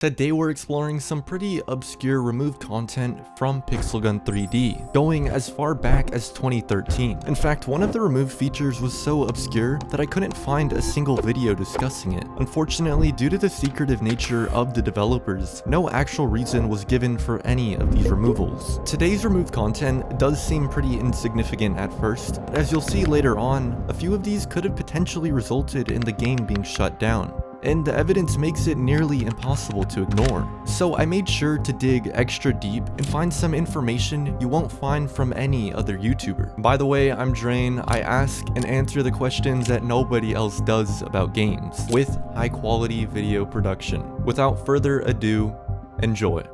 Today we're exploring some pretty obscure removed content from Pixelgun 3D, going as far back as 2013. In fact, one of the removed features was so obscure that I couldn't find a single video discussing it. Unfortunately, due to the secretive nature of the developers, no actual reason was given for any of these removals. Today's removed content does seem pretty insignificant at first, but as you'll see later on, a few of these could have potentially resulted in the game being shut down, and the evidence makes it nearly impossible to ignore. So I made sure to dig extra deep and find some information you won't find from any other YouTuber. By the way, I'm Drain. I ask and answer the questions that nobody else does about games, with high quality video production. Without further ado, enjoy.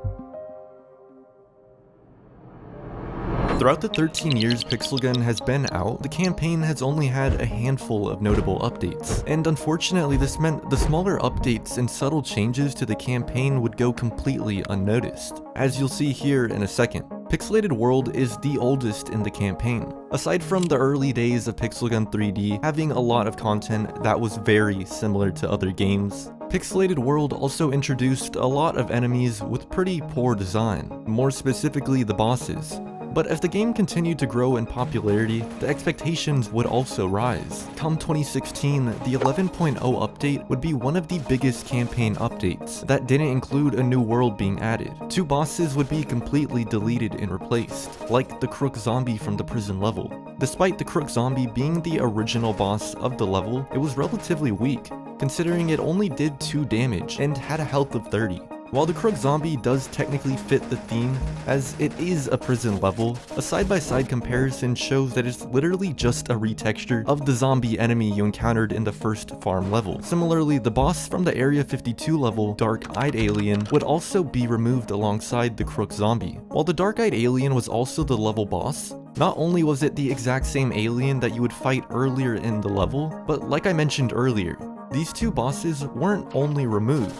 Throughout the 13 years Pixelgun has been out, the campaign has only had a handful of notable updates, and unfortunately this meant the smaller updates and subtle changes to the campaign would go completely unnoticed, as you'll see here in a second. Pixelated World is the oldest in the campaign, aside from the early days of Pixelgun 3D having a lot of content that was very similar to other games. Pixelated World also introduced a lot of enemies with pretty poor design, more specifically the bosses. But as the game continued to grow in popularity, the expectations would also rise. Come 2016, the 11.0 update would be one of the biggest campaign updates that didn't include a new world being added. Two bosses would be completely deleted and replaced, like the Crook Zombie from the prison level. Despite the Crook Zombie being the original boss of the level, it was relatively weak, considering it only did 2 damage and had a health of 30. While the Crook Zombie does technically fit the theme, as it is a prison level, a side-by-side comparison shows that it's literally just a retexture of the zombie enemy you encountered in the first farm level. Similarly, the boss from the Area 52 level, Dark-Eyed Alien, would also be removed alongside the Crook Zombie. While the Dark-Eyed Alien was also the level boss, not only was it the exact same alien that you would fight earlier in the level, but like I mentioned earlier, these two bosses weren't only removed,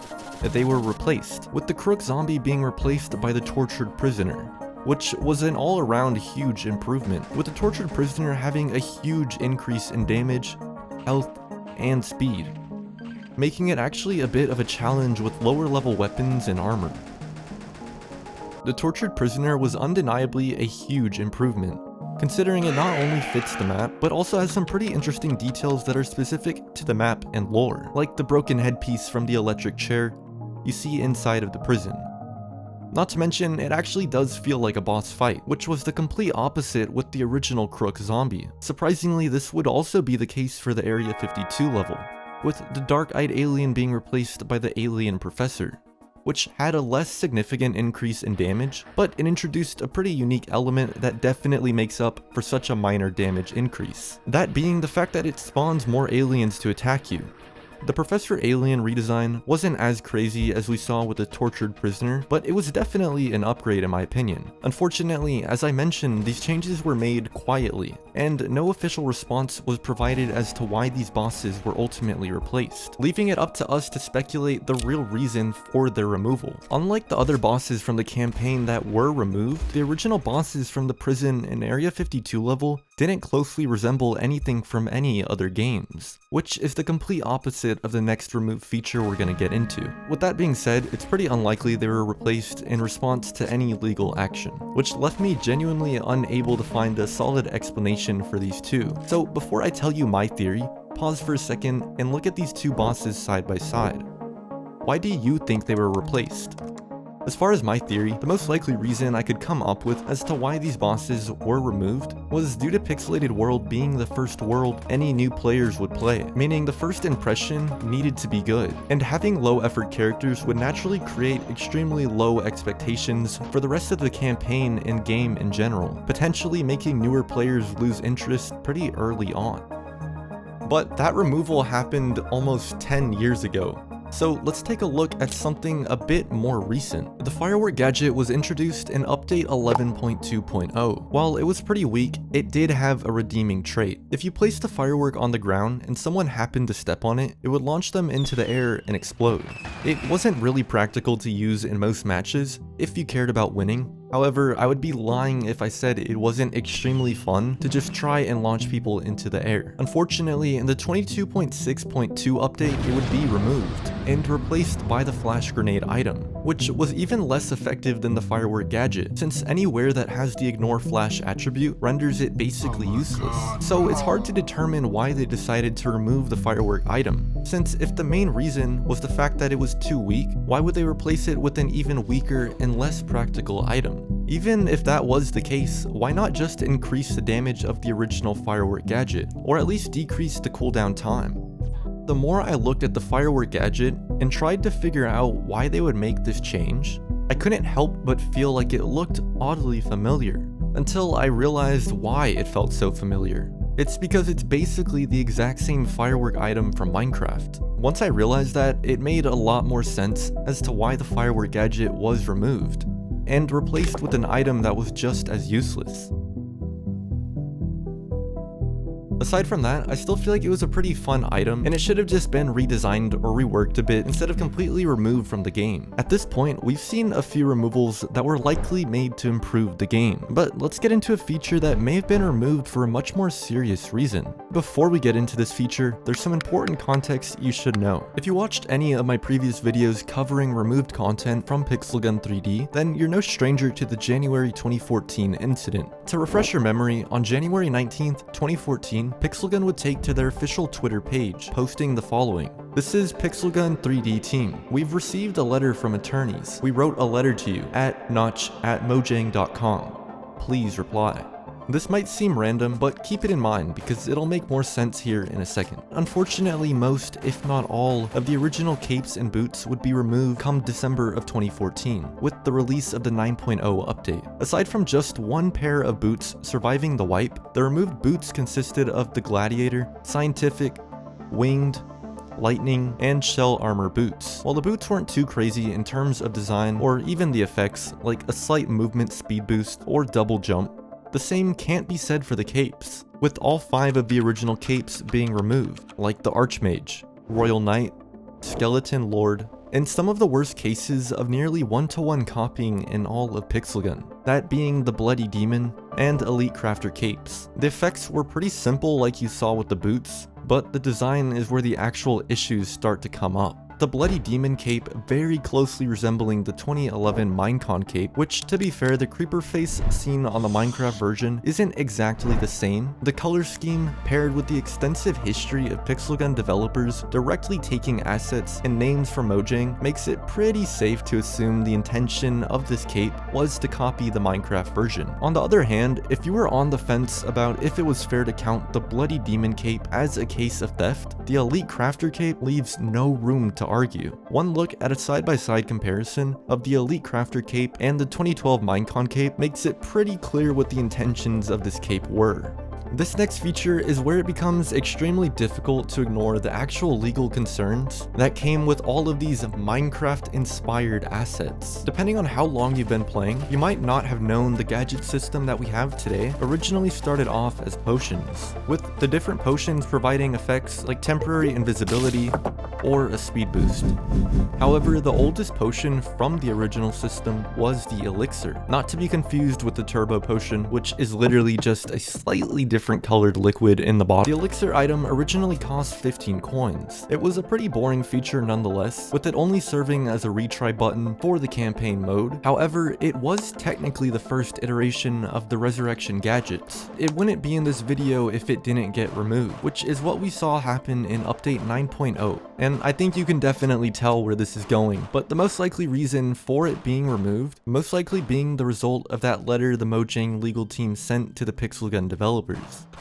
they were replaced, with the Crook Zombie being replaced by the Tortured Prisoner, which was an all-around huge improvement, with the Tortured Prisoner having a huge increase in damage, health, and speed, making it actually a bit of a challenge with lower level weapons and armor. The Tortured Prisoner was undeniably a huge improvement, considering it not only fits the map, but also has some pretty interesting details that are specific to the map and lore, like the broken headpiece from the electric chair you see inside of the prison. Not to mention, it actually does feel like a boss fight, which was the complete opposite with the original Crook Zombie. Surprisingly, this would also be the case for the Area 52 level, with the Dark-Eyed Alien being replaced by the Alien Professor, which had a less significant increase in damage, but it introduced a pretty unique element that definitely makes up for such a minor damage increase. That being the fact that it spawns more aliens to attack you. The Professor Alien redesign wasn't as crazy as we saw with the Tortured Prisoner, but it was definitely an upgrade in my opinion. Unfortunately, as I mentioned, these changes were made quietly, and no official response was provided as to why these bosses were ultimately replaced, leaving it up to us to speculate the real reason for their removal. Unlike the other bosses from the campaign that were removed, the original bosses from the prison and Area 52 level didn't closely resemble anything from any other games, which is the complete opposite of the next removed feature we're gonna get into. With that being said, it's pretty unlikely they were replaced in response to any legal action, which left me genuinely unable to find a solid explanation for these two. So before I tell you my theory, pause for a second and look at these two bosses side by side. Why do you think they were replaced? As far as my theory, the most likely reason I could come up with as to why these bosses were removed was due to Pixelated World being the first world any new players would play, meaning the first impression needed to be good, and having low effort characters would naturally create extremely low expectations for the rest of the campaign and game in general, potentially making newer players lose interest pretty early on. But that removal happened almost 10 years ago. So let's take a look at something a bit more recent. The firework gadget was introduced in update 11.2.0. While it was pretty weak, it did have a redeeming trait. If you placed the firework on the ground and someone happened to step on it, it would launch them into the air and explode. It wasn't really practical to use in most matches if you cared about winning, However, I would be lying if I said it wasn't extremely fun to just try and launch people into the air. Unfortunately, in the 22.6.2 update, it would be removed and replaced by the flash grenade item, which was even less effective than the firework gadget, since anywhere that has the ignore flash attribute renders it basically useless. So it's hard to determine why they decided to remove the firework item, since if the main reason was the fact that it was too weak, why would they replace it with an even weaker and less practical item? Even if that was the case, why not just increase the damage of the original firework gadget, or at least decrease the cooldown time? The more I looked at the firework gadget and tried to figure out why they would make this change, I couldn't help but feel like it looked oddly familiar, until I realized why it felt so familiar. It's because it's basically the exact same firework item from Minecraft. Once I realized that, it made a lot more sense as to why the firework gadget was removed, and replaced with an item that was just as useless. Aside from that, I still feel like it was a pretty fun item, and it should have just been redesigned or reworked a bit instead of completely removed from the game. At this point, we've seen a few removals that were likely made to improve the game, but let's get into a feature that may have been removed for a much more serious reason. Before we get into this feature, there's some important context you should know. If you watched any of my previous videos covering removed content from Pixelgun 3D, then you're no stranger to the January 2014 incident. To refresh your memory, on January 19th, 2014, Pixelgun would take to their official Twitter page, posting the following. This is Pixelgun 3D team. We've received a letter from attorneys. We wrote a letter to you at notch@mojang.com. Please reply. This might seem random, but keep it in mind because it'll make more sense here in a second. Unfortunately, most, if not all, of the original capes and boots would be removed come December of 2014, with the release of the 9.0 update. Aside from just one pair of boots surviving the wipe, the removed boots consisted of the Gladiator, Scientific, Winged, Lightning, and Shell Armor boots. While the boots weren't too crazy in terms of design or even the effects, like a slight movement speed boost or double jump, the same can't be said for the capes, with all 5 of the original capes being removed, like the Archmage, Royal Knight, Skeleton Lord, and some of the worst cases of nearly one-to-one copying in all of Pixelgun, that being the Bloody Demon and Elite Crafter capes. The effects were pretty simple like you saw with the boots, but the design is where the actual issues start to come up. The Bloody Demon cape very closely resembling the 2011 Minecon cape, which, to be fair, the creeper face seen on the Minecraft version isn't exactly the same. The color scheme, paired with the extensive history of Pixelgun developers directly taking assets and names from Mojang, makes it pretty safe to assume the intention of this cape was to copy the Minecraft version. On the other hand, if you were on the fence about if it was fair to count the Bloody Demon cape as a case of theft, the Elite Crafter cape leaves no room to argue. One look at a side-by-side comparison of the Elite Crafter cape and the 2012 Minecon cape makes it pretty clear what the intentions of this cape were. This next feature is where it becomes extremely difficult to ignore the actual legal concerns that came with all of these Minecraft-inspired assets. Depending on how long you've been playing, you might not have known the gadget system that we have today originally started off as potions, with the different potions providing effects like temporary invisibility or a speed boost. However, the oldest potion from the original system was the elixir, not to be confused with the turbo potion, which is literally just a slightly different colored liquid in the bottle. The elixir item originally cost 15 coins. It was a pretty boring feature nonetheless, with it only serving as a retry button for the campaign mode. However, it was technically the first iteration of the resurrection gadgets. It wouldn't be in this video if it didn't get removed, which is what we saw happen in update 9.0. And I think you can definitely tell where this is going, but the most likely reason for it being removed, most likely being the result of that letter the Mojang legal team sent to the Pixelgun developers.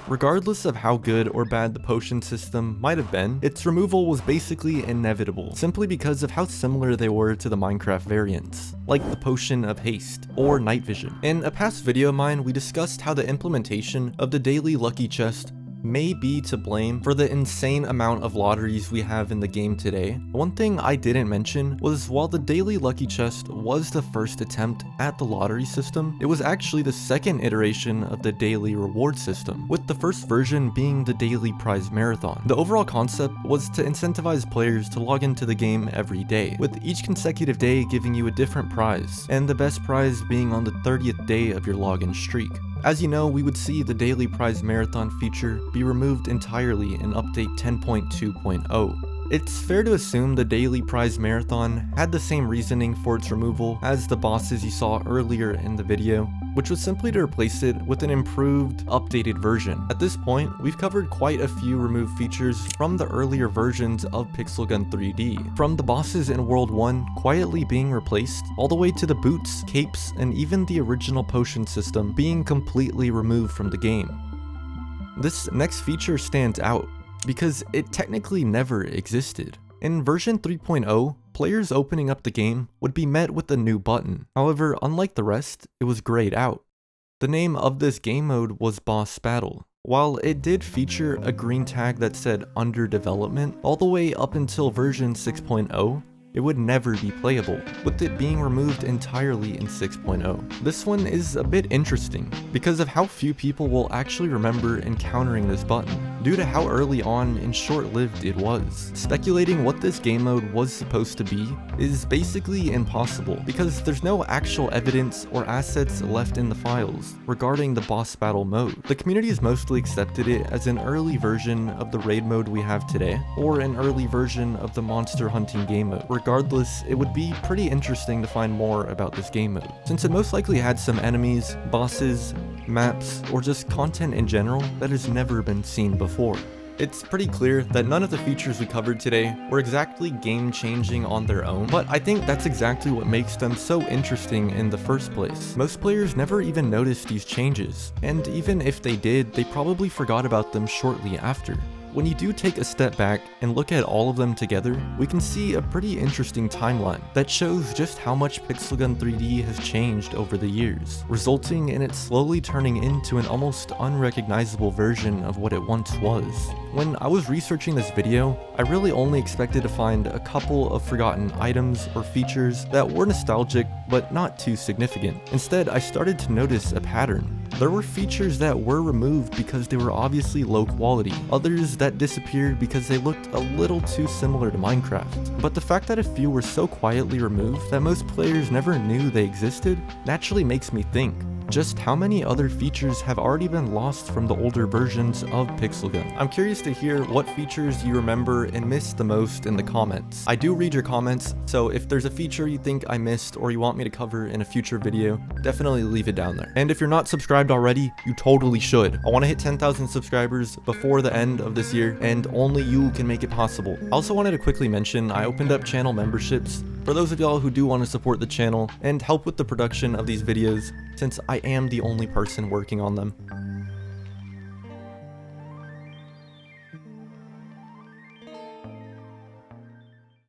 Regardless of how good or bad the potion system might have been, its removal was basically inevitable, simply because of how similar they were to the Minecraft variants, like the Potion of Haste or Night Vision. In a past video of mine, we discussed how the implementation of the daily lucky chest may be to blame for the insane amount of lotteries we have in the game today. One thing I didn't mention was while the daily lucky chest was the first attempt at the lottery system, it was actually the second iteration of the daily reward system, with the first version being the daily prize marathon. The overall concept was to incentivize players to log into the game every day, with each consecutive day giving you a different prize, and the best prize being on the 30th day of your login streak. As you know, we would see the daily prize marathon feature be removed entirely in update 10.2.0. It's fair to assume the daily prize marathon had the same reasoning for its removal as the bosses you saw earlier in the video, which was simply to replace it with an improved, updated version. At this point, we've covered quite a few removed features from the earlier versions of Pixel Gun 3D, from the bosses in World 1 quietly being replaced, all the way to the boots, capes, and even the original potion system being completely removed from the game. This next feature stands out because it technically never existed. In version 3.0, players opening up the game would be met with a new button. However, unlike the rest, it was grayed out. The name of this game mode was Boss Battle. While it did feature a green tag that said under development, all the way up until version 6.0, it would never be playable, with it being removed entirely in 6.0. This one is a bit interesting because of how few people will actually remember encountering this button, due to how early on and short-lived it was. Speculating what this game mode was supposed to be is basically impossible because there's no actual evidence or assets left in the files regarding the boss battle mode. The community has mostly accepted it as an early version of the raid mode we have today, or an early version of the monster hunting game mode. Regardless, it would be pretty interesting to find more about this game mode, since it most likely had some enemies, bosses, maps, or just content in general that has never been seen before. It's pretty clear that none of the features we covered today were exactly game-changing on their own, but I think that's exactly what makes them so interesting in the first place. Most players never even noticed these changes, and even if they did, they probably forgot about them shortly after. When you do take a step back and look at all of them together, we can see a pretty interesting timeline that shows just how much Pixel Gun 3D has changed over the years, resulting in it slowly turning into an almost unrecognizable version of what it once was. When I was researching this video, I really only expected to find a couple of forgotten items or features that were nostalgic but not too significant. Instead, I started to notice a pattern. There were features that were removed because they were obviously low quality, others that disappeared because they looked a little too similar to Minecraft. But the fact that a few were so quietly removed that most players never knew they existed naturally makes me think just how many other features have already been lost from the older versions of Pixel Gun. I'm curious to hear what features you remember and missed the most in the comments. I do read your comments, so if there's a feature you think I missed or you want me to cover in a future video, definitely leave it down there. And if you're not subscribed already, you totally should. I want to hit 10,000 subscribers before the end of this year, and only you can make it possible. I also wanted to quickly mention I opened up channel memberships for those of y'all who do want to support the channel and help with the production of these videos, since I am the only person working on them.